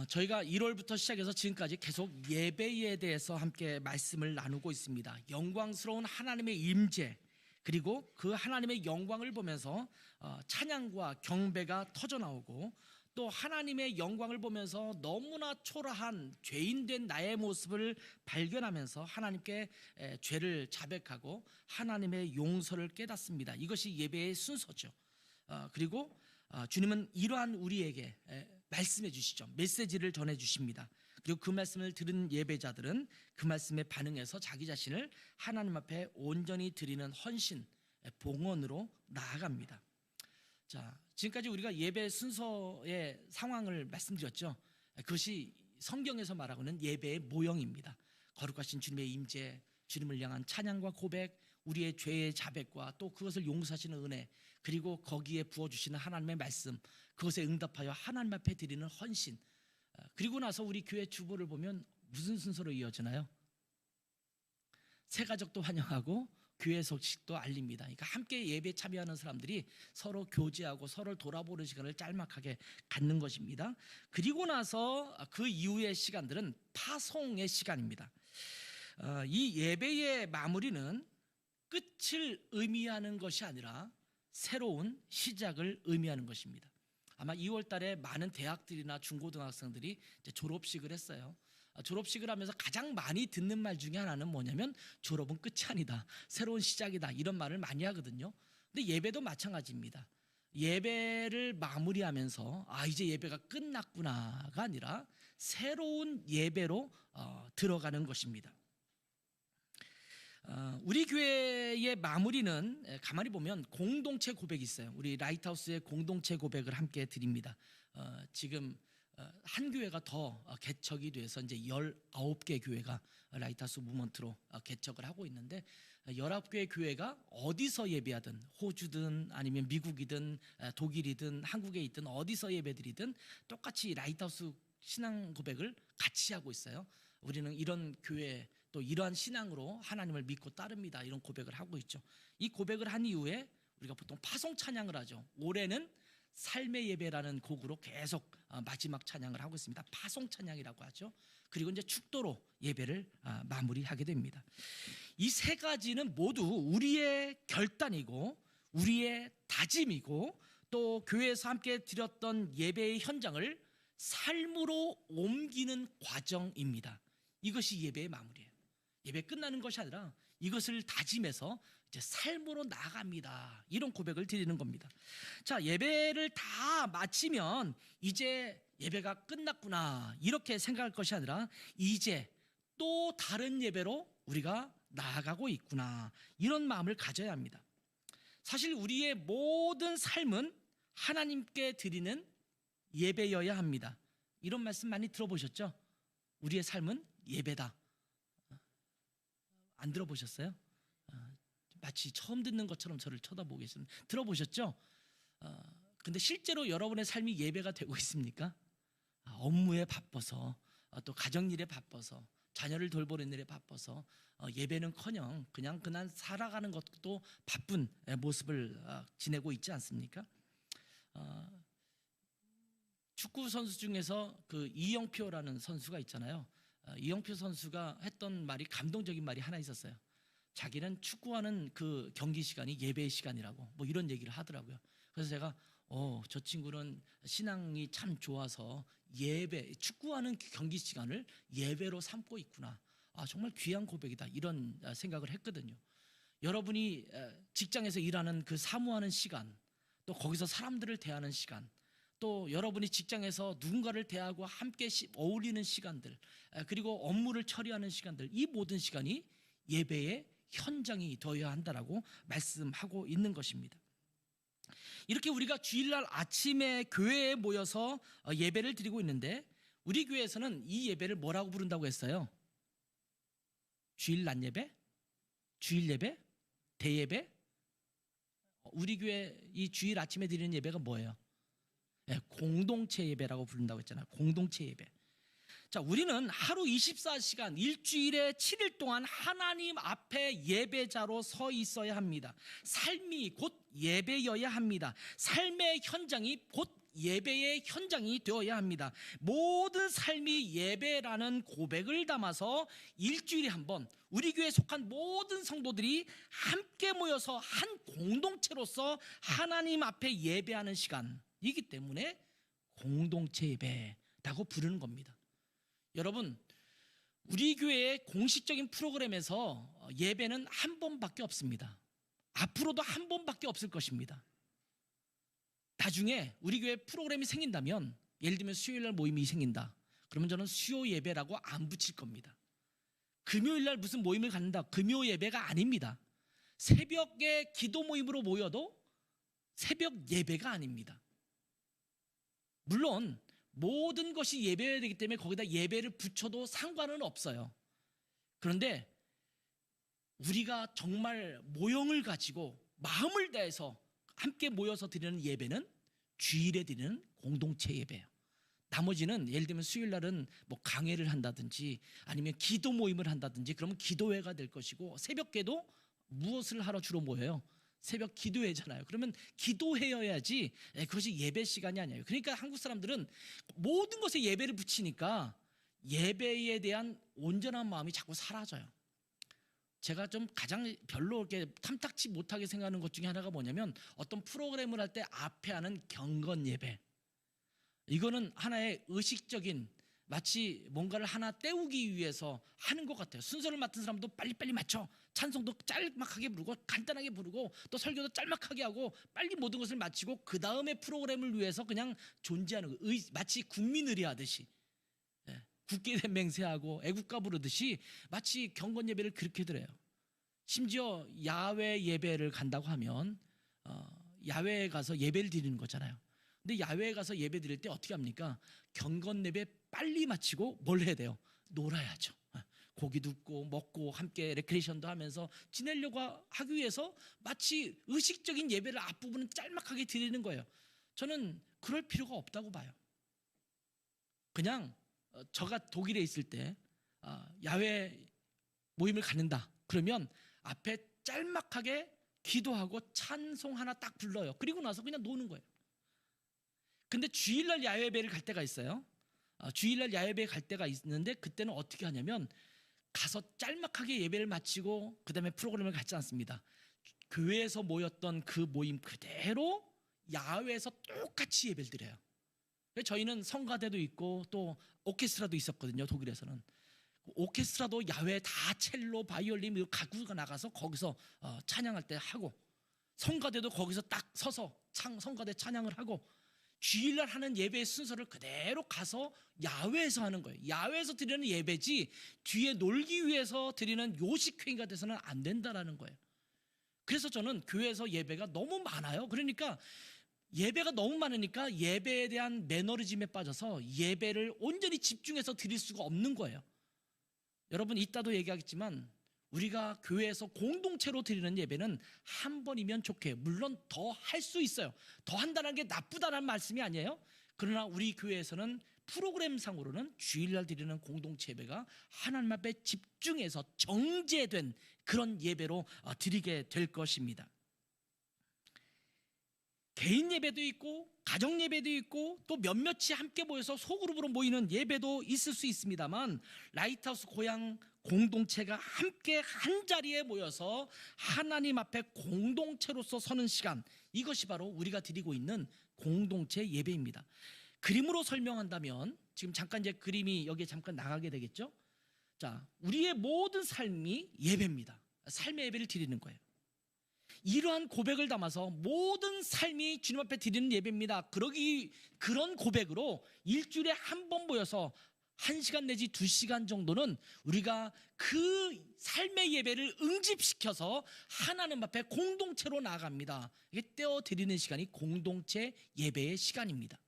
저희가 1월부터 시작해서 지금까지 계속 예배에 대해서 함께 말씀을 나누고 있습니다. 영광스러운 하나님의 임재, 그리고 그 하나님의 영광을 보면서 찬양과 경배가 터져나오고, 또 하나님의 영광을 보면서 너무나 초라한 죄인된 나의 모습을 발견하면서 하나님께 죄를 자백하고 하나님의 용서를 깨닫습니다. 이것이 예배의 순서죠. 그리고 주님은 이러한 우리에게 말씀해 주시죠. 메시지를 전해 주십니다. 그리고 그 말씀을 들은 예배자들은 그 말씀에 반응해서 자기 자신을 하나님 앞에 온전히 드리는 헌신, 봉헌으로 나아갑니다. 자, 지금까지 우리가 예배 순서의 상황을 말씀드렸죠. 그것이 성경에서 말하고는 예배의 모형입니다. 거룩하신 주님의 임재, 주님을 향한 찬양과 고백, 우리의 죄의 자백과 또 그것을 용서하시는 은혜, 그리고 거기에 부어주시는 하나님의 말씀, 그것에 응답하여 하나님 앞에 드리는 헌신. 그리고 나서 우리 교회 주보를 보면 무슨 순서로 이어지나요? 새가족도 환영하고 교회 소식도 알립니다. 그러니까 함께 예배에 참여하는 사람들이 서로 교제하고 서로를 돌아보는 시간을 짤막하게 갖는 것입니다. 그리고 나서 그 이후의 시간들은 파송의 시간입니다. 이 예배의 마무리는 끝을 의미하는 것이 아니라 새로운 시작을 의미하는 것입니다. 아마 2월 달에 많은 대학들이나 중고등학생들이 이제 졸업식을 했어요. 졸업식을 하면서 가장 많이 듣는 말 중에 하나는 뭐냐면 졸업은 끝이 아니다, 새로운 시작이다, 이런 말을 많이 하거든요. 근데 예배도 마찬가지입니다. 예배를 마무리하면서 이제 예배가 끝났구나가 아니라 새로운 예배로 들어가는 것입니다. 우리 교회의 마무리는 가만히 보면 공동체 고백이 있어요. 우리 라이트하우스의 공동체 고백을 함께 드립니다. 지금 한 교회가 더 개척이 돼서 이제 19개 교회가 라이트하우스 무먼트로 개척을 하고 있는데, 19개의 교회가 어디서 예배하든, 호주든 아니면 미국이든 독일이든 한국에 있든 어디서 예배드리든 똑같이 라이트하우스 신앙 고백을 같이 하고 있어요. 우리는 이런 교회, 또 이러한 신앙으로 하나님을 믿고 따릅니다, 이런 고백을 하고 있죠. 이 고백을 한 이후에 우리가 보통 파송 찬양을 하죠. 올해는 삶의 예배라는 곡으로 계속 마지막 찬양을 하고 있습니다. 파송 찬양이라고 하죠. 그리고 이제 축도로 예배를 마무리하게 됩니다. 이 세 가지는 모두 우리의 결단이고 우리의 다짐이고, 또 교회에서 함께 드렸던 예배의 현장을 삶으로 옮기는 과정입니다. 이것이 예배의 마무리예요. 예배 끝나는 것이 아니라 이것을 다짐해서 이제 삶으로 나아갑니다, 이런 고백을 드리는 겁니다. 자, 예배를 다 마치면 이제 예배가 끝났구나 이렇게 생각할 것이 아니라 이제 또 다른 예배로 우리가 나아가고 있구나, 이런 마음을 가져야 합니다. 사실 우리의 모든 삶은 하나님께 드리는 예배여야 합니다. 이런 말씀 많이 들어보셨죠? 우리의 삶은 예배다. 안 들어보셨어요? 마치 처음 듣는 것처럼 저를 쳐다보고 계십니다. 들어보셨죠? 근데 실제로 여러분의 삶이 예배가 되고 있습니까? 업무에 바빠서, 또 가정일에 바빠서, 자녀를 돌보는 일에 바빠서 예배는커녕 그냥 살아가는 것도 바쁜 모습을 지내고 있지 않습니까? 축구 선수 중에서 그 이영표라는 선수가 있잖아요. 이영표 선수가 했던 말이, 감동적인 말이 하나 있었어요. 자기는 축구하는 그 경기 시간이 예배의 시간이라고, 뭐 이런 얘기를 하더라고요. 그래서 제가 저 친구는 신앙이 참 좋아서 예배, 축구하는 경기 시간을 예배로 삼고 있구나, 정말 귀한 고백이다, 이런 생각을 했거든요. 여러분이 직장에서 일하는 그 사무하는 시간, 또 거기서 사람들을 대하는 시간, 또 여러분이 직장에서 누군가를 대하고 함께 어울리는 시간들, 그리고 업무를 처리하는 시간들, 이 모든 시간이 예배의 현장이 되어야 한다라고 말씀하고 있는 것입니다. 이렇게 우리가 주일날 아침에 교회에 모여서 예배를 드리고 있는데, 우리 교회에서는 이 예배를 뭐라고 부른다고 했어요? 주일 낮 예배? 주일 예배? 대예배? 우리 교회 이 주일 아침에 드리는 예배가 뭐예요? 공동체 예배라고 부른다고 했잖아요. 공동체 예배. 자, 우리는 하루 24시간 일주일에 7일 동안 하나님 앞에 예배자로 서 있어야 합니다. 삶이 곧 예배여야 합니다. 삶의 현장이 곧 예배의 현장이 되어야 합니다. 모든 삶이 예배라는 고백을 담아서 일주일에 한 번 우리 교회에 속한 모든 성도들이 함께 모여서 한 공동체로서 하나님 앞에 예배하는 시간이기 때문에 공동체 예배라고 부르는 겁니다. 여러분, 우리 교회의 공식적인 프로그램에서 예배는 한 번밖에 없습니다. 앞으로도 한 번밖에 없을 것입니다. 나중에 우리 교회 프로그램이 생긴다면, 예를 들면 수요일날 모임이 생긴다, 그러면 저는 수요 예배라고 안 붙일 겁니다. 금요일날 무슨 모임을 갖는다, 금요 예배가 아닙니다. 새벽에 기도 모임으로 모여도 새벽 예배가 아닙니다. 물론 모든 것이 예배여야 되기 때문에 거기다 예배를 붙여도 상관은 없어요. 그런데 우리가 정말 모형을 가지고 마음을 다해서 함께 모여서 드리는 예배는 주일에 드리는 공동체 예배예요. 나머지는 예를 들면 수요일날은 뭐 강해를 한다든지 아니면 기도 모임을 한다든지 그러면 기도회가 될 것이고, 새벽에도 무엇을 하러 주로 모여요? 새벽 기도회잖아요. 그러면 기도회여야지 그것이 예배 시간이 아니에요. 그러니까 한국 사람들은 모든 것에 예배를 붙이니까 예배에 대한 온전한 마음이 자꾸 사라져요. 제가 좀 가장 별로 이렇게 탐탁치 못하게 생각하는 것 중에 하나가 뭐냐면, 어떤 프로그램을 할 때 앞에 하는 경건 예배, 이거는 하나의 의식적인, 마치 뭔가를 하나 때우기 위해서 하는 것 같아요. 순서를 맡은 사람도 빨리빨리 맞춰, 찬송도 짤막하게 부르고 간단하게 부르고 또 설교도 짤막하게 하고 빨리 모든 것을 마치고 그 다음에 프로그램을 위해서 그냥 존재하는 거예요. 마치 국민 의례하듯이, 국기된 맹세하고 애국가 부르듯이 마치 경건 예배를 그렇게 드려요. 심지어 야외 예배를 간다고 하면 야외에 가서 예배를 드리는 거잖아요. 근데 야외에 가서 예배 드릴 때 어떻게 합니까? 경건 예배 빨리 마치고 뭘 해야 돼요? 놀아야죠. 고기도 굽고 먹고 함께 레크레이션도 하면서 지내려고 하기 위해서 마치 의식적인 예배를 앞부분은 짤막하게 드리는 거예요. 저는 그럴 필요가 없다고 봐요. 그냥 저가 독일에 있을 때 야외 모임을 갖는다 그러면 앞에 짤막하게 기도하고 찬송 하나 딱 불러요. 그리고 나서 그냥 노는 거예요. 근데 주일날 야외배를 갈 때가 있어요. 주일날 야외배 갈 때가 있는데 그때는 어떻게 하냐면, 가서 짤막하게 예배를 마치고 그 다음에 프로그램을 갖지 않습니다. 교회에서 모였던 그 모임 그대로 야외에서 똑같이 예배를 드려요. 저희는 성가대도 있고 또 오케스트라도 있었거든요. 독일에서는 오케스트라도 야외 다 첼로, 바이올린 가구가 나가서 거기서 찬양할 때 하고, 성가대도 거기서 딱 서서 성가대 찬양을 하고, 주일날 하는 예배의 순서를 그대로 가서 야외에서 하는 거예요. 야외에서 드리는 예배지 뒤에 놀기 위해서 드리는 요식회의가 돼서는 안 된다라는 거예요. 그래서 저는 교회에서 예배가 너무 많아요. 그러니까 예배가 너무 많으니까 예배에 대한 매너리즘에 빠져서 예배를 온전히 집중해서 드릴 수가 없는 거예요. 여러분, 이따도 얘기하겠지만 우리가 교회에서 공동체로 드리는 예배는 한 번이면 좋게, 물론 더 할 수 있어요. 더 한다는 게 나쁘다는 말씀이 아니에요. 그러나 우리 교회에서는 프로그램상으로는 주일날 드리는 공동체 예배가 하나님 앞에 집중해서 정제된 그런 예배로 드리게 될 것입니다. 개인 예배도 있고 가정 예배도 있고 또 몇몇이 함께 모여서 소그룹으로 모이는 예배도 있을 수 있습니다만, 라이트하우스 고향 공동체가 함께 한 자리에 모여서 하나님 앞에 공동체로서 서는 시간, 이것이 바로 우리가 드리고 있는 공동체 예배입니다. 그림으로 설명한다면, 지금 잠깐 이제 그림이 여기에 잠깐 나가게 되겠죠. 자, 우리의 모든 삶이 예배입니다. 삶의 예배를 드리는 거예요. 이러한 고백을 담아서 모든 삶이 주님 앞에 드리는 예배입니다. 그런 고백으로 일주일에 한 번 모여서 1시간 내지 2시간 정도는 우리가 그 삶의 예배를 응집시켜서 하나님 앞에 공동체로 나아갑니다. 이게 떼어 드리는 시간이 공동체 예배의 시간입니다.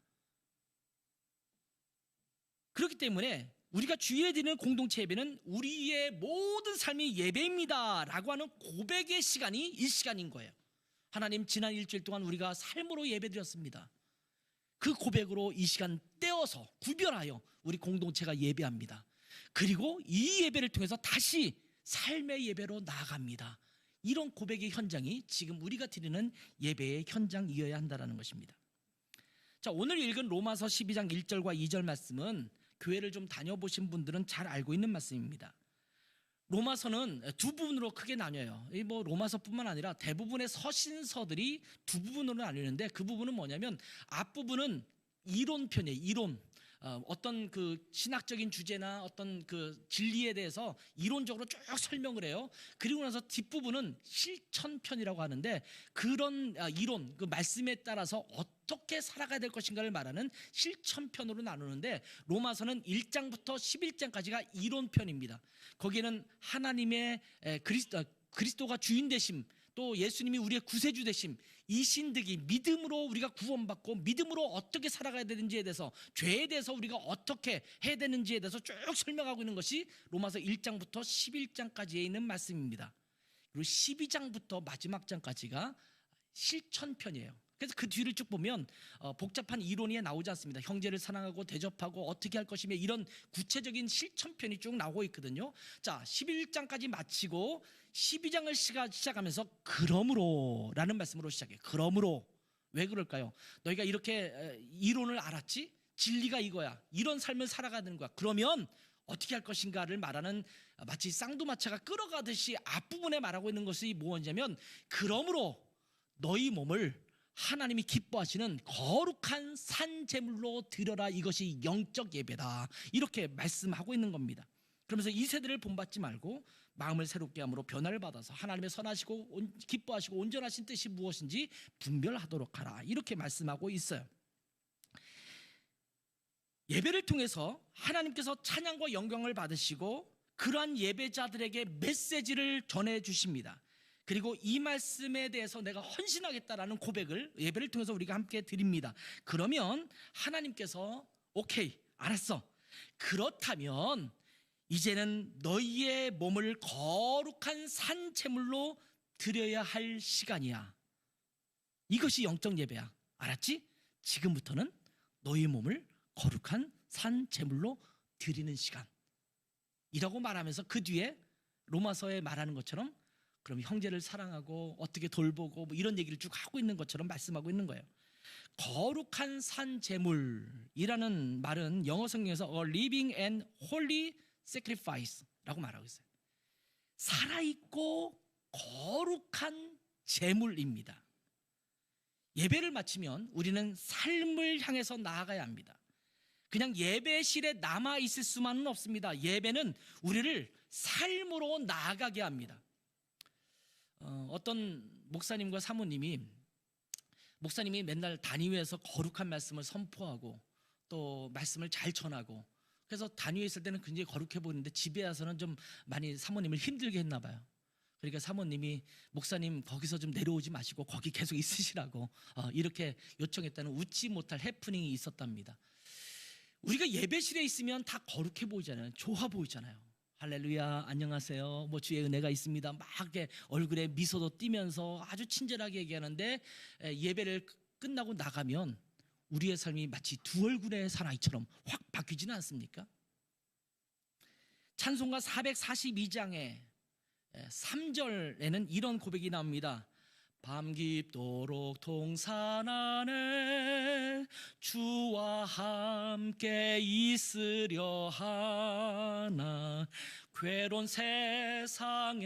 그렇기 때문에 우리가 주일에 드리는 공동체 예배는 우리의 모든 삶이 예배입니다 라고 하는 고백의 시간이 이 시간인 거예요. 하나님, 지난 일주일 동안 우리가 삶으로 예배드렸습니다. 그 고백으로 이 시간 떼어서 구별하여 우리 공동체가 예배합니다. 그리고 이 예배를 통해서 다시 삶의 예배로 나아갑니다. 이런 고백의 현장이 지금 우리가 드리는 예배의 현장이어야 한다는 것입니다. 자, 오늘 읽은 로마서 12장 1절과 2절 말씀은 교회를 좀 다녀보신 분들은 잘 알고 있는 말씀입니다. 로마서는 두 부분으로 크게 나뉘어요. 이 뭐 로마서뿐만 아니라 대부분의 서신서들이 두 부분으로 나뉘는데, 그 부분은 뭐냐면 앞부분은 이론편이에요. 이론. 어떤 그 신학적인 주제나 어떤 그 진리에 대해서 이론적으로 쭉 설명을 해요. 그리고 나서 뒷부분은 실천편이라고 하는데, 그런 이론, 그 말씀에 따라서 어떻게 살아가야 될 것인가를 말하는 실천편으로 나누는데, 로마서는 1장부터 11장까지가 이론편입니다. 거기에는 하나님의 그리스도가 주인 되심, 또 예수님이 우리의 구세주 되심, 이 신득이 믿음으로 우리가 구원받고 믿음으로 어떻게 살아가야 되는지에 대해서, 죄에 대해서 우리가 어떻게 해야 되는지에 대해서 쭉 설명하고 있는 것이 로마서 1장부터 11장까지에 있는 말씀입니다. 그리고 12장부터 마지막 장까지가 실천편이에요. 그래서 그 뒤를 쭉 보면 복잡한 이론이 나오지 않습니다. 형제를 사랑하고 대접하고 어떻게 할 것이며 이런 구체적인 실천편이 쭉 나오고 있거든요. 자, 11장까지 마치고 12장을 시작하면서 그러므로 라는 말씀으로 시작해요. 그러므로. 왜 그럴까요? 너희가 이렇게 이론을 알았지? 진리가 이거야. 이런 삶을 살아가는 거야. 그러면 어떻게 할 것인가를 말하는, 마치 쌍두마차가 끌어가듯이 앞부분에 말하고 있는 것이 무엇이냐면, 그러므로 너희 몸을 하나님이 기뻐하시는 거룩한 산 제물로 드려라. 이것이 영적 예배다. 이렇게 말씀하고 있는 겁니다. 그러면서 이 세대를 본받지 말고 마음을 새롭게 함으로 변화를 받아서 하나님의 선하시고 기뻐하시고 온전하신 뜻이 무엇인지 분별하도록 하라. 이렇게 말씀하고 있어요. 예배를 통해서 하나님께서 찬양과 영광을 받으시고 그러한 예배자들에게 메시지를 전해 주십니다. 그리고 이 말씀에 대해서 내가 헌신하겠다라는 고백을 예배를 통해서 우리가 함께 드립니다. 그러면 하나님께서 오케이, 알았어. 그렇다면 이제는 너희의 몸을 거룩한 산 제물로 드려야 할 시간이야. 이것이 영적 예배야. 알았지? 지금부터는 너희 몸을 거룩한 산 제물로 드리는 시간이라고 말하면서 그 뒤에 로마서에 말하는 것처럼 그럼 형제를 사랑하고 어떻게 돌보고 뭐 이런 얘기를 쭉 하고 있는 것처럼 말씀하고 있는 거예요. 거룩한 산 제물이라는 말은 영어 성경에서 a living and holy sacrifice라고 말하고 있어요. 살아있고 거룩한 제물입니다. 예배를 마치면 우리는 삶을 향해서 나아가야 합니다. 그냥 예배실에 남아 있을 수만은 없습니다. 예배는 우리를 삶으로 나아가게 합니다. 어떤 목사님과 사모님이, 목사님이 맨날 단위회에서 거룩한 말씀을 선포하고 또 말씀을 잘 전하고, 그래서 단위회 있을 때는 굉장히 거룩해 보이는데 집에 와서는 좀 많이 사모님을 힘들게 했나 봐요. 그러니까 사모님이 목사님 거기서 좀 내려오지 마시고 거기 계속 있으시라고 이렇게 요청했다는 웃지 못할 해프닝이 있었답니다. 우리가 예배실에 있으면 다 거룩해 보이잖아요. 좋아 보이잖아요. 할렐루야, 안녕하세요, 뭐 주의 은혜가 있습니다, 막 이렇게 얼굴에 미소도 띠면서 아주 친절하게 얘기하는데, 예배를 끝나고 나가면 우리의 삶이 마치 두 얼굴의 사나이처럼 확 바뀌지는 않습니까? 찬송가 442장에 3절에는 이런 고백이 나옵니다. 밤 깊도록 동산 안에 주와 함께 있으려 하나, 괴로운 세상에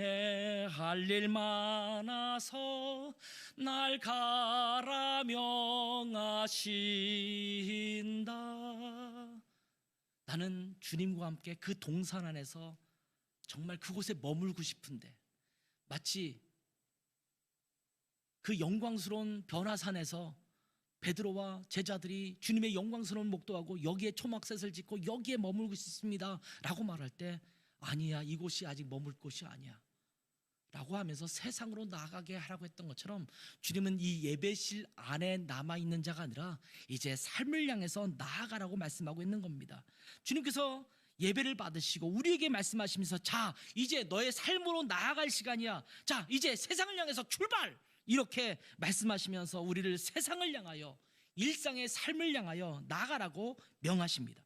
할 일 많아서 날 가라 명하신다. 나는 주님과 함께 그 동산 안에서 정말 그곳에 머물고 싶은데, 마치 그 영광스러운 변화산에서 베드로와 제자들이 주님의 영광스러운 목도하고 여기에 초막셋을 짓고 여기에 머물고 있습니다 라고 말할 때, 아니야, 이곳이 아직 머물 곳이 아니야 라고 하면서 세상으로 나아가게 하라고 했던 것처럼, 주님은 이 예배실 안에 남아있는 자가 아니라 이제 삶을 향해서 나아가라고 말씀하고 있는 겁니다. 주님께서 예배를 받으시고 우리에게 말씀하시면서, 자, 이제 너의 삶으로 나아갈 시간이야. 자, 이제 세상을 향해서 출발! 이렇게 말씀하시면서 우리를 세상을 향하여, 일상의 삶을 향하여 나아가라고 명하십니다.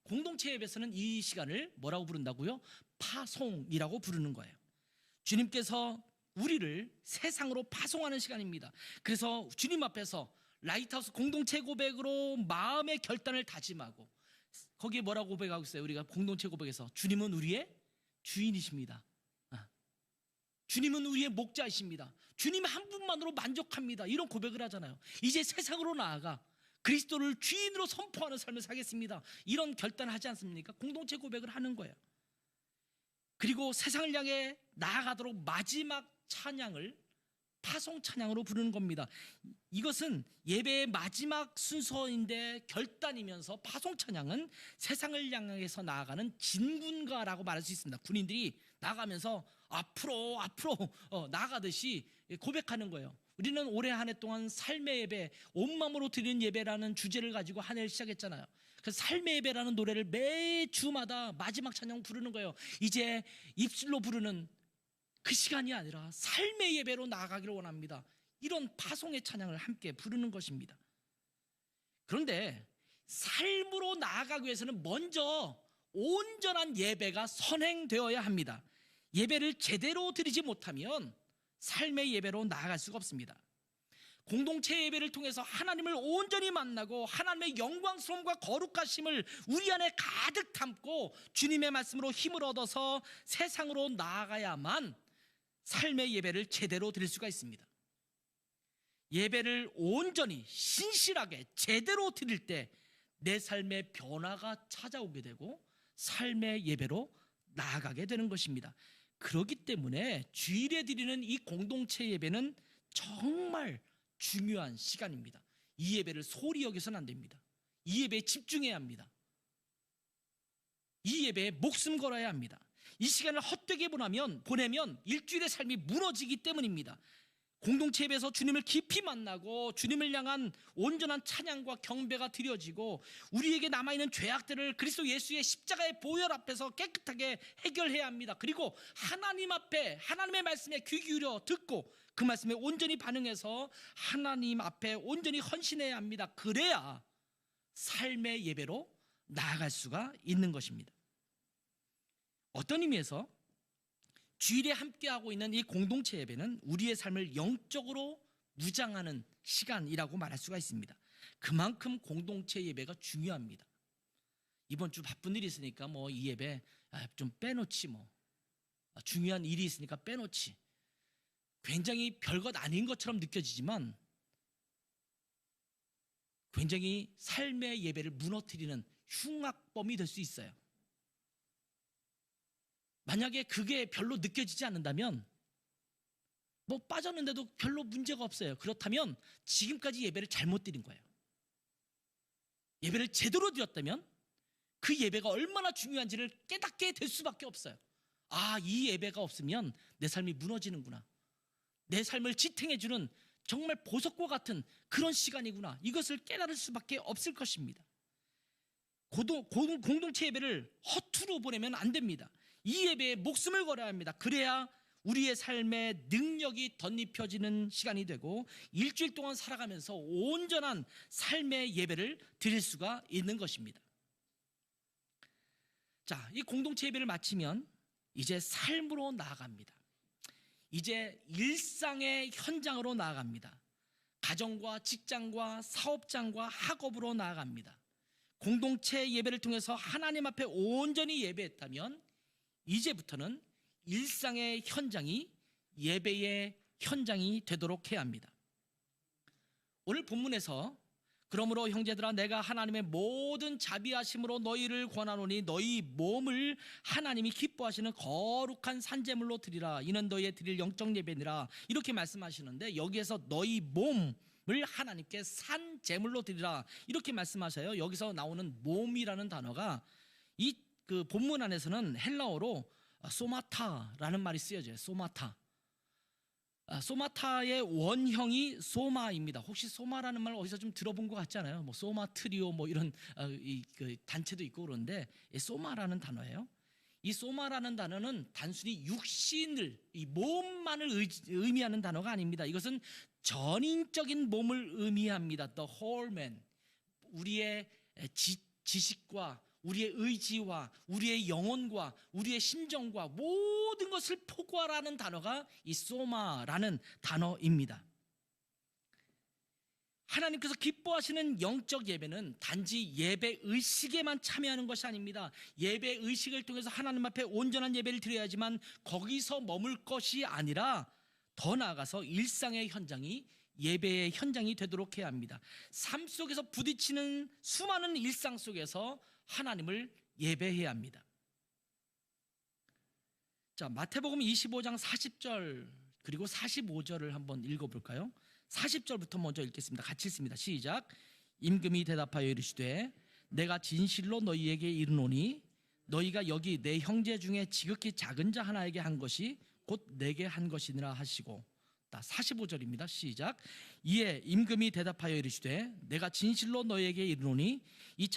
공동체 예배에서는 이 시간을 뭐라고 부른다고요? 파송이라고 부르는 거예요. 주님께서 우리를 세상으로 파송하는 시간입니다. 그래서 주님 앞에서 라이트하우스 공동체 고백으로 마음의 결단을 다짐하고, 거기에 뭐라고 고백하고 있어요? 우리가 공동체 고백에서 주님은 우리의 주인이십니다. 주님은 우리의 목자이십니다. 주님 한 분만으로 만족합니다. 이런 고백을 하잖아요. 이제 세상으로 나아가 그리스도를 주인으로 선포하는 삶을 살겠습니다. 이런 결단을 하지 않습니까? 공동체 고백을 하는 거예요. 그리고 세상을 향해 나아가도록 마지막 찬양을 파송 찬양으로 부르는 겁니다. 이것은 예배의 마지막 순서인데 결단이면서 파송 찬양은 세상을 향해서 나아가는 진군가라고 말할 수 있습니다. 군인들이 나가면서 앞으로 나아가듯이 고백하는 거예요. 우리는 올해 한 해 동안 삶의 예배, 온 마음으로 드리는 예배라는 주제를 가지고 한 해를 시작했잖아요. 그 삶의 예배라는 노래를 매주마다 마지막 찬양 부르는 거예요. 이제 입술로 부르는 그 시간이 아니라 삶의 예배로 나아가기를 원합니다. 이런 파송의 찬양을 함께 부르는 것입니다. 그런데 삶으로 나아가기 위해서는 먼저 온전한 예배가 선행되어야 합니다. 예배를 제대로 드리지 못하면 삶의 예배로 나아갈 수가 없습니다. 공동체 예배를 통해서 하나님을 온전히 만나고 하나님의 영광스러움과 거룩하심을 우리 안에 가득 담고 주님의 말씀으로 힘을 얻어서 세상으로 나아가야만 삶의 예배를 제대로 드릴 수가 있습니다. 예배를 온전히 신실하게 제대로 드릴 때 내 삶의 변화가 찾아오게 되고 삶의 예배로 나아가게 되는 것입니다. 그렇기 때문에 주일에 드리는 이 공동체 예배는 정말 중요한 시간입니다. 이 예배를 소홀히 여겨서는 안 됩니다. 이 예배에 집중해야 합니다. 이 예배에 목숨 걸어야 합니다. 이 시간을 헛되게 보내면 일주일의 삶이 무너지기 때문입니다. 공동체 예배에서 주님을 깊이 만나고 주님을 향한 온전한 찬양과 경배가 드려지고 우리에게 남아있는 죄악들을 그리스도 예수의 십자가의 보혈 앞에서 깨끗하게 해결해야 합니다. 그리고 하나님 앞에 하나님의 말씀에 귀 기울여 듣고 그 말씀에 온전히 반응해서 하나님 앞에 온전히 헌신해야 합니다. 그래야 삶의 예배로 나아갈 수가 있는 것입니다. 어떤 의미에서 주일에 함께하고 있는 이 공동체 예배는 우리의 삶을 영적으로 무장하는 시간이라고 말할 수가 있습니다. 그만큼 공동체 예배가 중요합니다. 이번 주 바쁜 일이 있으니까 이 예배 좀 빼놓지 중요한 일이 있으니까 빼놓지. 굉장히 별것 아닌 것처럼 느껴지지만 굉장히 삶의 예배를 무너뜨리는 흉악범이 될 수 있어요. 만약에 그게 별로 느껴지지 않는다면 빠졌는데도 별로 문제가 없어요. 그렇다면 지금까지 예배를 잘못 드린 거예요. 예배를 제대로 드렸다면 그 예배가 얼마나 중요한지를 깨닫게 될 수밖에 없어요. 이 예배가 없으면 내 삶이 무너지는구나. 내 삶을 지탱해주는 정말 보석과 같은 그런 시간이구나. 이것을 깨달을 수밖에 없을 것입니다. 공동체 예배를 허투루 보내면 안 됩니다. 이 예배에 목숨을 걸어야 합니다. 그래야 우리의 삶의 능력이 덧입혀지는 시간이 되고 일주일 동안 살아가면서 온전한 삶의 예배를 드릴 수가 있는 것입니다. 자, 이 공동체 예배를 마치면 이제 삶으로 나아갑니다. 이제 일상의 현장으로 나아갑니다. 가정과 직장과 사업장과 학업으로 나아갑니다. 공동체 예배를 통해서 하나님 앞에 온전히 예배했다면 이제부터는 일상의 현장이 예배의 현장이 되도록 해야 합니다. 오늘 본문에서 그러므로 형제들아 내가 하나님의 모든 자비하심으로 너희를 권하노니 너희 몸을 하나님이 기뻐하시는 거룩한 산제물로 드리라. 이는 너희의 드릴 영적 예배니라. 이렇게 말씀하시는데 여기에서 너희 몸을 하나님께 산제물로 드리라. 이렇게 말씀하셔요. 여기서 나오는 몸이라는 단어가 그 본문 안에서는 헬라어로 소마타라는 말이 쓰여져요. 소마타. 소마타의 원형이 소마입니다. 혹시 소마라는 말 어디서 좀 들어본 것 같지 않아요? 소마 트리오 이런 그 단체도 있고 그런데 소마라는 단어예요. 이 소마라는 단어는 단순히 육신을 이 몸만을 의미하는 단어가 아닙니다. 이것은 전인적인 몸을 의미합니다. The whole man. 우리의 지식과 우리의 의지와 우리의 영혼과 우리의 심정과 모든 것을 포괄하는 단어가 이 소마라는 단어입니다. 하나님께서 기뻐하시는 영적 예배는 단지 예배 의식에만 참여하는 것이 아닙니다. 예배 의식을 통해서 하나님 앞에 온전한 예배를 드려야지만 거기서 머물 것이 아니라 더 나아가서 일상의 현장이 예배의 현장이 되도록 해야 합니다. 삶 속에서 부딪히는 수많은 일상 속에서 하나님을 예배해야 합니다. 자, 마태복음 25장 40절 그리고 45절을 한번 읽어볼까요? 40절부터 먼저 읽겠습니다. 같이 읽습니다. 시작. 임금이 대답하여 이르시되 내가 진실로 너희에게 이르노니 너희가 여기 내 형제 중에 지극히 작은 자 하나에게 한 것이 곧 내게 한 것이니라 하시고, 45절입니다. 시작. 이에 임금이 대답하여 이르시되 내가 진실로 너희에게 이르노니 이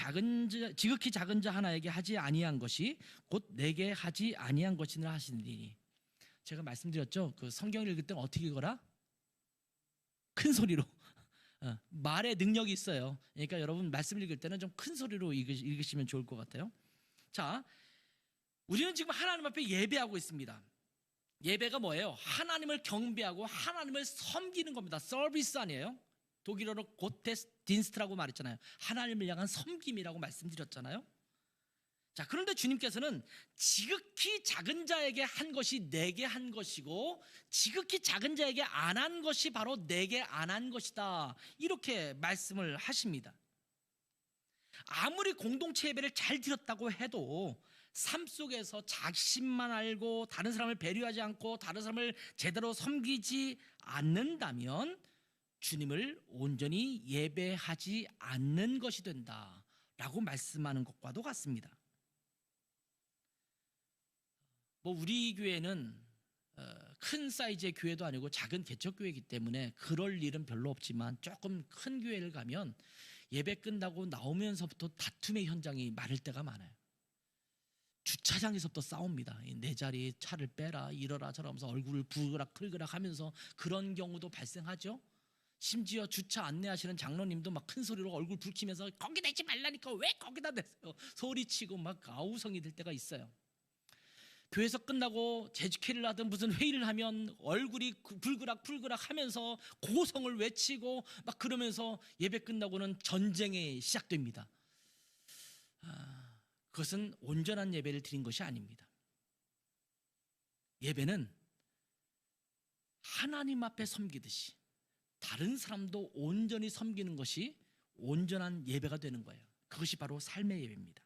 지극히 작은 자 하나에게 하지 아니한 것이 곧 내게 하지 아니한 것이니라 하시니. 제가 말씀드렸죠. 그 성경을 읽을 때는 어떻게 읽어라? 큰 소리로. 말의 능력이 있어요. 그러니까 여러분 말씀 읽을 때는 좀 큰 소리로 읽으시면 좋을 것 같아요. 자, 우리는 지금 하나님 앞에 예배하고 있습니다. 예배가 뭐예요? 하나님을 경배하고 하나님을 섬기는 겁니다. 서비스 아니에요? 독일어로 고테스딘스트라고 말했잖아요. 하나님을 향한 섬김이라고 말씀드렸잖아요. 자, 그런데 주님께서는 지극히 작은 자에게 한 것이 내게 한 것이고 지극히 작은 자에게 안 한 것이 바로 내게 안 한 것이다, 이렇게 말씀을 하십니다. 아무리 공동체 예배를 잘 드렸다고 해도 삶 속에서 자신만 알고 다른 사람을 배려하지 않고 다른 사람을 제대로 섬기지 않는다면 주님을 온전히 예배하지 않는 것이 된다라고 말씀하는 것과도 같습니다. 우리 교회는 큰 사이즈의 교회도 아니고 작은 개척교회이기 때문에 그럴 일은 별로 없지만 조금 큰 교회를 가면 예배 끝나고 나오면서부터 다툼의 현장이 많을 때가 많아요. 주차장에서부터 싸웁니다. 내 자리 차를 빼라, 이러라 저러라 하면서 얼굴을 부그락 클그락 하면서 그런 경우도 발생하죠. 심지어 주차 안내하시는 장로님도 막 큰 소리로 얼굴 붉히면서 거기 내지 말라니까 왜 거기다 내세요, 소리치고 막 아우성이 될 때가 있어요. 교회에서 끝나고 재직회를 하든 무슨 회의를 하면 얼굴이 불그락 하면서 고성을 외치고 막 그러면서 예배 끝나고는 전쟁이 시작됩니다. 그것은 온전한 예배를 드린 것이 아닙니다. 예배는 하나님 앞에 섬기듯이 다른 사람도 온전히 섬기는 것이 온전한 예배가 되는 거예요. 그것이 바로 삶의 예배입니다.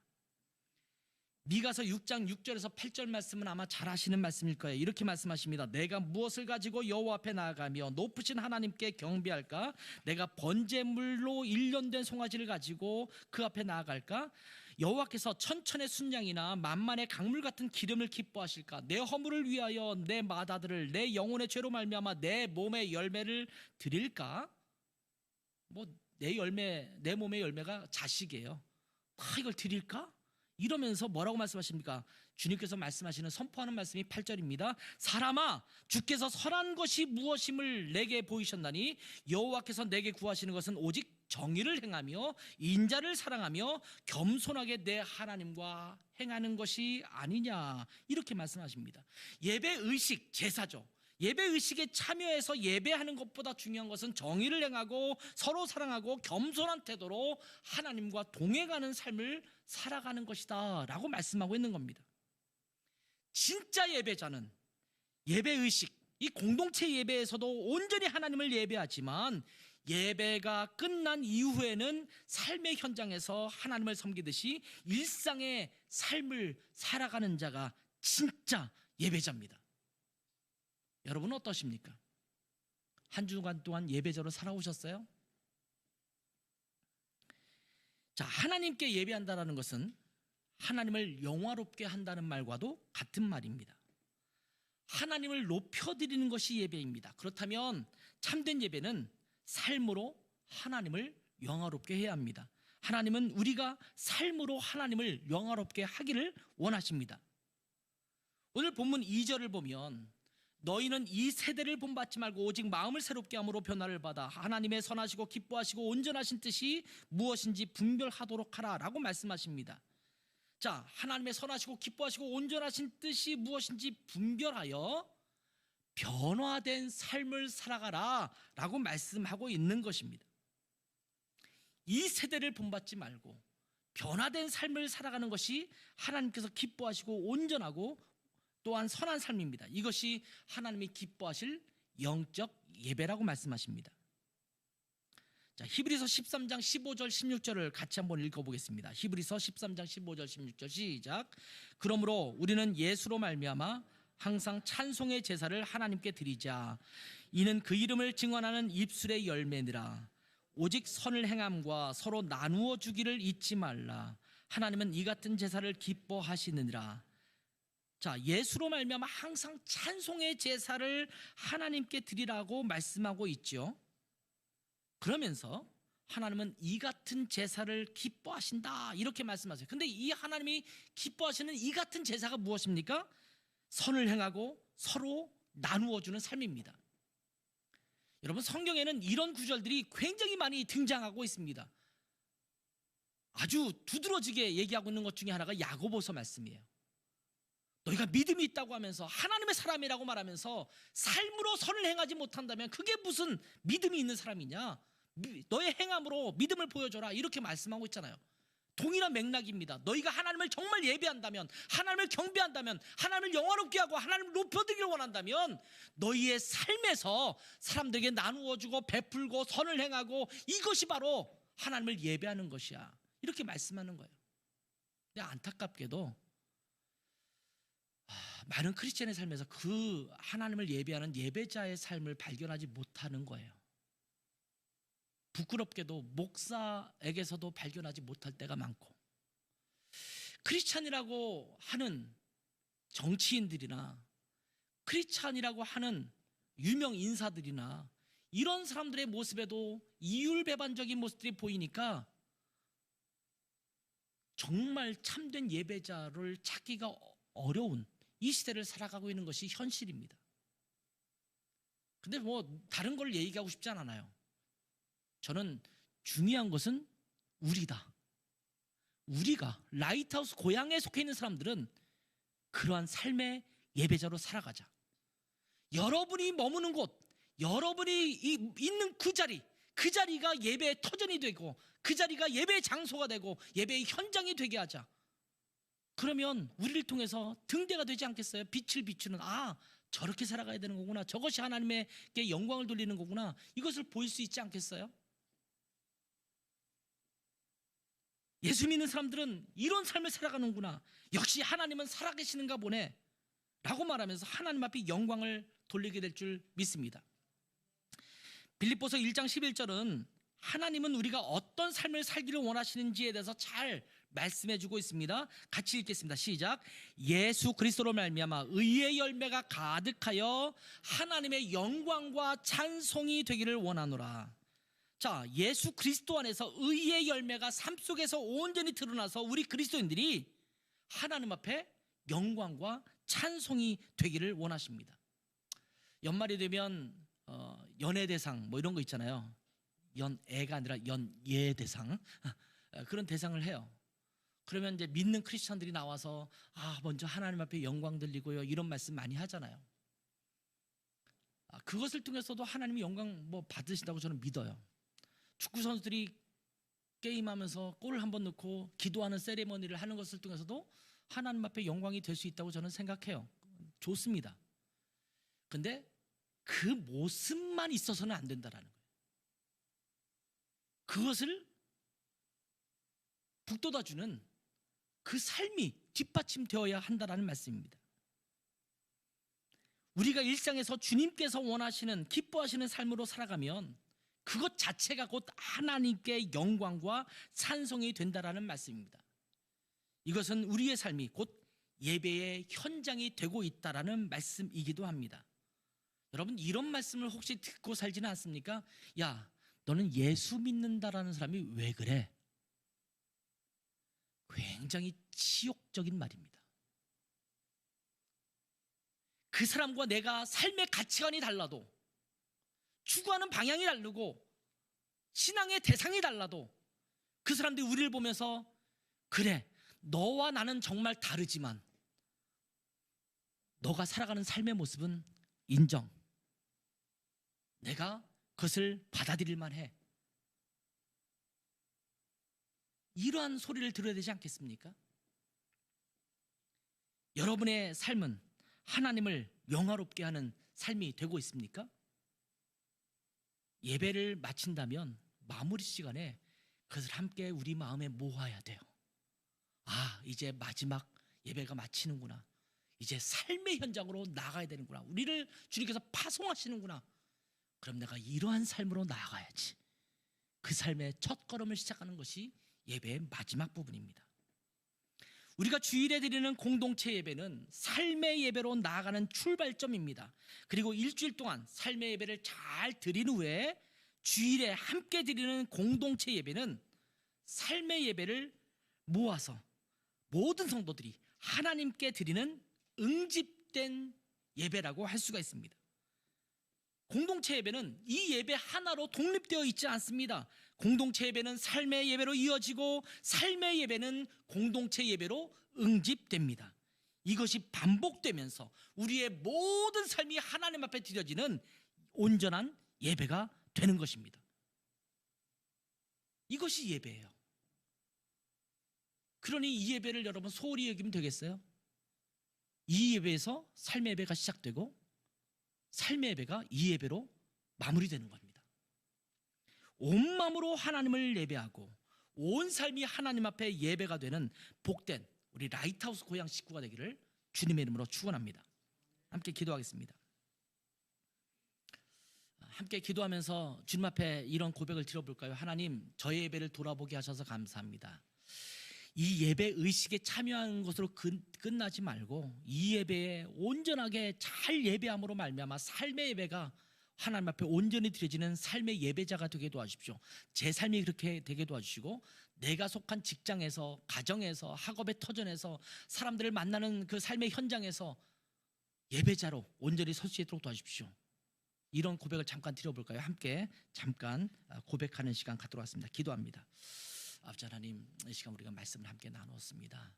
미가서 6장 6절에서 8절 말씀은 아마 잘 아시는 말씀일 거예요. 이렇게 말씀하십니다. 내가 무엇을 가지고 여호와 앞에 나아가며 높으신 하나님께 경배할까? 내가 번제물로 1년 된 송아지를 가지고 그 앞에 나아갈까? 여호와께서 천천의 순양이나 만만의 강물 같은 기름을 기뻐하실까? 내 허물을 위하여 내 마다들을 내 영혼의 죄로 말미암아 내 몸의 열매를 드릴까? 내 몸의 열매가 자식이에요. 다 이걸 드릴까? 이러면서 뭐라고 말씀하십니까? 주님께서 말씀하시는 선포하는 말씀이 8절입니다. 사람아, 주께서 선한 것이 무엇임을 내게 보이셨나니 여호와께서 내게 구하시는 것은 오직 정의를 행하며 인자를 사랑하며 겸손하게 내 하나님과 행하는 것이 아니냐, 이렇게 말씀하십니다. 예배 의식, 제사죠. 예배 의식에 참여해서 예배하는 것보다 중요한 것은 정의를 행하고 서로 사랑하고 겸손한 태도로 하나님과 동행하는 삶을 살아가는 것이다 라고 말씀하고 있는 겁니다. 진짜 예배자는 예배 의식, 이 공동체 예배에서도 온전히 하나님을 예배하지만 예배가 끝난 이후에는 삶의 현장에서 하나님을 섬기듯이 일상의 삶을 살아가는 자가 진짜 예배자입니다. 여러분은 어떠십니까? 한 주간 동안 예배자로 살아오셨어요? 자, 하나님께 예배한다는 것은 하나님을 영화롭게 한다는 말과도 같은 말입니다. 하나님을 높여드리는 것이 예배입니다. 그렇다면 참된 예배는 삶으로 하나님을 영화롭게 해야 합니다. 하나님은 우리가 삶으로 하나님을 영화롭게 하기를 원하십니다. 오늘 본문 2절을 보면 너희는 이 세대를 본받지 말고 오직 마음을 새롭게 함으로 변화를 받아 하나님의 선하시고 기뻐하시고 온전하신 뜻이 무엇인지 분별하도록 하라 라고 말씀하십니다. 자, 하나님의 선하시고 기뻐하시고 온전하신 뜻이 무엇인지 분별하여 변화된 삶을 살아가라 라고 말씀하고 있는 것입니다. 이 세대를 본받지 말고 변화된 삶을 살아가는 것이 하나님께서 기뻐하시고 온전하고 또한 선한 삶입니다. 이것이 하나님이 기뻐하실 영적 예배라고 말씀하십니다. 자, 히브리서 13장 15절 16절을 같이 한번 읽어보겠습니다. 히브리서 13장 15절 16절 시작. 그러므로 우리는 예수로 말미암아 항상 찬송의 제사를 하나님께 드리자. 이는 그 이름을 증언하는 입술의 열매니라. 오직 선을 행함과 서로 나누어 주기를 잊지 말라. 하나님은 이 같은 제사를 기뻐하시느니라. 자, 예수로 말미암아 항상 찬송의 제사를 하나님께 드리라고 말씀하고 있죠. 그러면서 하나님은 이 같은 제사를 기뻐하신다 이렇게 말씀하세요. 근데 이 하나님이 기뻐하시는 이 같은 제사가 무엇입니까? 선을 행하고 서로 나누어 주는 삶입니다. 여러분, 성경에는 이런 구절들이 굉장히 많이 등장하고 있습니다. 아주 두드러지게 얘기하고 있는 것 중에 하나가 야고보서 말씀이에요. 너희가 믿음이 있다고 하면서 하나님의 사람이라고 말하면서 삶으로 선을 행하지 못한다면 그게 무슨 믿음이 있는 사람이냐? 너의 행함으로 믿음을 보여줘라 이렇게 말씀하고 있잖아요. 동일한 맥락입니다. 너희가 하나님을 정말 예배한다면, 하나님을 경배한다면, 하나님을 영화롭게 하고 하나님을 높여드리길 원한다면 너희의 삶에서 사람들에게 나누어주고 베풀고 선을 행하고 이것이 바로 하나님을 예배하는 것이야 이렇게 말씀하는 거예요. 근데 안타깝게도 많은 크리스천의 삶에서 그 하나님을 예배하는 예배자의 삶을 발견하지 못하는 거예요. 부끄럽게도 목사에게서도 발견하지 못할 때가 많고, 크리스찬이라고 하는 정치인들이나 크리스찬이라고 하는 유명 인사들이나 이런 사람들의 모습에도 이율배반적인 모습들이 보이니까 정말 참된 예배자를 찾기가 어려운 이 시대를 살아가고 있는 것이 현실입니다. 근데 뭐 다른 걸 얘기하고 싶지 않아요. 저는 중요한 것은 우리다. 우리가 라이트하우스 고향에 속해 있는 사람들은 그러한 삶의 예배자로 살아가자. 여러분이 머무는 곳, 여러분이 있는 그 자리가 예배의 터전이 되고 그 자리가 예배의 장소가 되고 예배의 현장이 되게 하자. 그러면 우리를 통해서 등대가 되지 않겠어요? 빛을 비추는, 저렇게 살아가야 되는 거구나, 저것이 하나님께 영광을 돌리는 거구나, 이것을 보일 수 있지 않겠어요? 예수 믿는 사람들은 이런 삶을 살아가는구나, 역시 하나님은 살아계시는가 보네 라고 말하면서 하나님 앞에 영광을 돌리게 될 줄 믿습니다. 빌립보서 1장 11절은 하나님은 우리가 어떤 삶을 살기를 원하시는지에 대해서 잘 말씀해 주고 있습니다. 같이 읽겠습니다. 시작. 예수 그리스도로 말미암아 의의 열매가 가득하여 하나님의 영광과 찬송이 되기를 원하노라. 자, 예수 그리스도 안에서 의의 열매가 삶 속에서 온전히 드러나서 우리 그리스도인들이 하나님 앞에 영광과 찬송이 되기를 원하십니다. 연말이 되면 연예대상 뭐 이런 거 있잖아요. 연애가 아니라 연예대상 그런 대상을 해요. 그러면 이제 믿는 크리스천들이 나와서 먼저 하나님 앞에 영광 돌리고요 이런 말씀 많이 하잖아요. 그것을 통해서도 하나님이 영광 뭐 받으신다고 저는 믿어요. 축구 선수들이 게임하면서 골을 한번 넣고 기도하는 세리머니를 하는 것을 통해서도 하나님 앞에 영광이 될 수 있다고 저는 생각해요. 좋습니다. 근데 그 모습만 있어서는 안 된다라는 거예요. 그것을 북돋아주는 그 삶이 뒷받침되어야 한다라는 말씀입니다. 우리가 일상에서 주님께서 원하시는 기뻐하시는 삶으로 살아가면 그것 자체가 곧 하나님께 영광과 찬송이 된다라는 말씀입니다. 이것은 우리의 삶이 곧 예배의 현장이 되고 있다라는 말씀이기도 합니다. 여러분, 이런 말씀을 혹시 듣고 살지는 않습니까? 야, 너는 예수 믿는다라는 사람이 왜 그래? 굉장히 치욕적인 말입니다. 그 사람과 내가 삶의 가치관이 달라도, 추구하는 방향이 다르고, 신앙의 대상이 달라도 그 사람들이 우리를 보면서 그래, 너와 나는 정말 다르지만 너가 살아가는 삶의 모습은 인정. 내가 그것을 받아들일 만해. 이러한 소리를 들어야 되지 않겠습니까? 여러분의 삶은 하나님을 영화롭게 하는 삶이 되고 있습니까? 예배를 마친다면 마무리 시간에 그것을 함께 우리 마음에 모아야 돼요. 아, 이제 마지막 예배가 마치는구나. 이제 삶의 현장으로 나가야 되는구나. 우리를 주님께서 파송하시는구나. 그럼 내가 이러한 삶으로 나아가야지. 그 삶의 첫 걸음을 시작하는 것이 예배의 마지막 부분입니다. 우리가 주일에 드리는 공동체 예배는 삶의 예배로 나아가는 출발점입니다. 그리고 일주일 동안 삶의 예배를 잘 드린 후에 주일에 함께 드리는 공동체 예배는 삶의 예배를 모아서 모든 성도들이 하나님께 드리는 응집된 예배라고 할 수가 있습니다. 공동체 예배는 이 예배 하나로 독립되어 있지 않습니다. 공동체 예배는 삶의 예배로 이어지고 삶의 예배는 공동체 예배로 응집됩니다. 이것이 반복되면서 우리의 모든 삶이 하나님 앞에 드려지는 온전한 예배가 되는 것입니다. 이것이 예배예요. 그러니 이 예배를 여러분 소홀히 여기면 되겠어요? 이 예배에서 삶의 예배가 시작되고 삶의 예배가 이 예배로 마무리되는 겁니다. 온 마음으로 하나님을 예배하고 온 삶이 하나님 앞에 예배가 되는 복된 우리 라이트하우스 고향 식구가 되기를 주님의 이름으로 축원합니다. 함께 기도하겠습니다. 함께 기도하면서 주님 앞에 이런 고백을 드려볼까요? 하나님, 저의 예배를 돌아보게 하셔서 감사합니다. 이 예배 의식에 참여하는 것으로 끝나지 말고 이 예배에 온전하게 잘 예배함으로 말미암아 삶의 예배가 하나님 앞에 온전히 드려지는 삶의 예배자가 되게 도와주십시오. 제 삶이 그렇게 되게 도와주시고 내가 속한 직장에서, 가정에서, 학업의 터전에서 사람들을 만나는 그 삶의 현장에서 예배자로 온전히 설 수 있도록 도와주십시오. 이런 고백을 잠깐 드려볼까요? 함께 잠깐 고백하는 시간 갖도록 하겠습니다. 기도합니다. 아버지 하나님, 이 시간 우리가 말씀을 함께 나누었습니다.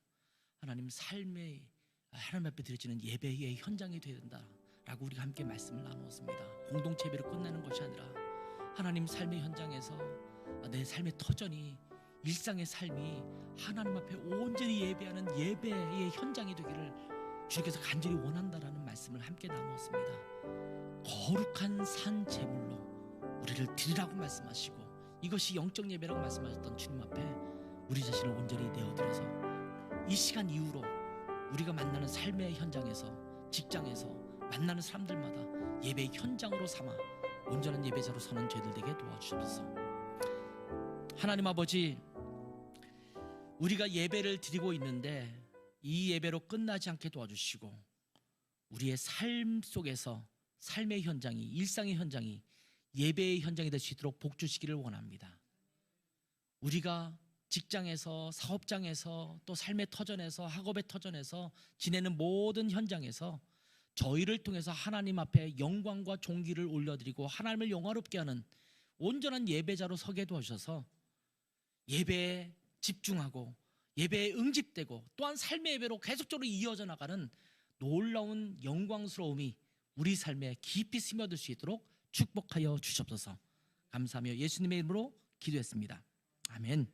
하나님, 삶의 하나님 앞에 드려지는 예배의 현장이 되어야 된다라고 우리가 함께 말씀을 나누었습니다. 공동체 예배로 끝나는 것이 아니라 하나님 삶의 현장에서 내 삶의 터전이, 일상의 삶이 하나님 앞에 온전히 예배하는 예배의 현장이 되기를 주님께서 간절히 원한다라는 말씀을 함께 나누었습니다. 거룩한 산 제물로 우리를 드리라고 말씀하시고 이것이 영적 예배라고 말씀하셨던 주님 앞에 우리 자신을 온전히 내어드려서 이 시간 이후로 우리가 만나는 삶의 현장에서, 직장에서 만나는 사람들마다 예배의 현장으로 삼아 온전한 예배자로 서는 저희들 되게 도와주셔서 하나님 아버지, 우리가 예배를 드리고 있는데 이 예배로 끝나지 않게 도와주시고 우리의 삶 속에서 삶의 현장이, 일상의 현장이 예배의 현장이 될 수 있도록 복 주시기를 원합니다. 우리가 직장에서, 사업장에서, 또 삶의 터전에서, 학업의 터전에서 지내는 모든 현장에서 저희를 통해서 하나님 앞에 영광과 존귀를 올려드리고 하나님을 영화롭게 하는 온전한 예배자로 서게 도와주셔서 예배에 집중하고 예배에 응집되고 또한 삶의 예배로 계속적으로 이어져 나가는 놀라운 영광스러움이 우리 삶에 깊이 스며들 수 있도록 축복하여 주시옵소서. 감사하며 예수님의 이름으로 기도했습니다. 아멘.